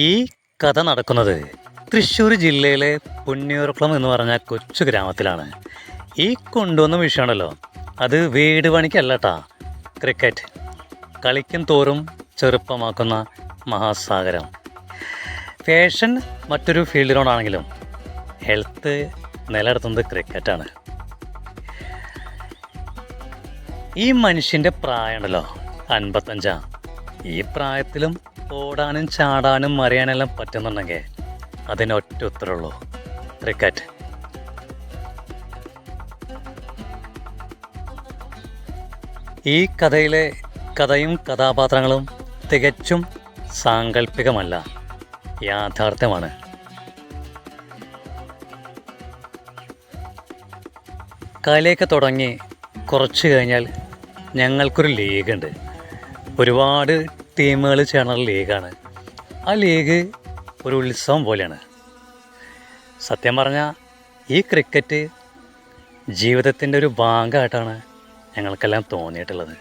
ഈ കഥ നടക്കുന്നത് തൃശ്ശൂർ ജില്ലയിലെ പുന്നയൂർക്കുളം എന്ന് പറഞ്ഞ കൊച്ചു ഗ്രാമത്തിലാണ്. ഈ കൊണ്ടുവന്ന വിഷയമാണല്ലോ, അത് വീട് പണിക്കല്ല കേട്ടാ. ക്രിക്കറ്റ് കളിക്കും തോറും ചെറുപ്പമാക്കുന്ന മഹാസാഗരം. ഫാഷൻ മറ്റൊരു ഫീൽഡിനോടാണെങ്കിലും ഹെൽത്ത് നിലനിർത്തുന്നത് ക്രിക്കറ്റാണ്. ഈ മനുഷ്യൻ്റെ പ്രായമുണ്ടല്ലോ 55. ഈ പ്രായത്തിലും ഓടാനും ചാടാനും മറിയാനെല്ലാം പറ്റുന്നുണ്ടെങ്കിൽ അതിനൊറ്റ ഉത്തരവുള്ളൂ, ക്രിക്കറ്റ്. ഈ കഥയിലെ കഥയും കഥാപാത്രങ്ങളും തികച്ചും സാങ്കല്പികമല്ല, യാഥാർത്ഥ്യമാണ്. കളിയൊക്കെ തുടങ്ങി കുറച്ച് കഴിഞ്ഞാൽ ഞങ്ങൾക്കൊരു ലീഗുണ്ട്. ഒരുപാട് ടീമുകൾ ചേർന്ന ലീഗാണ്. ആ ലീഗ് ഒരു ഉത്സവം പോലെയാണ്. സത്യം പറഞ്ഞാൽ ഈ ക്രിക്കറ്റ് ജീവിതത്തിൻ്റെ ഒരു ഭാഗമായിട്ടാണ് ഞങ്ങൾക്കെല്ലാം തോന്നിയിട്ടുള്ളത്.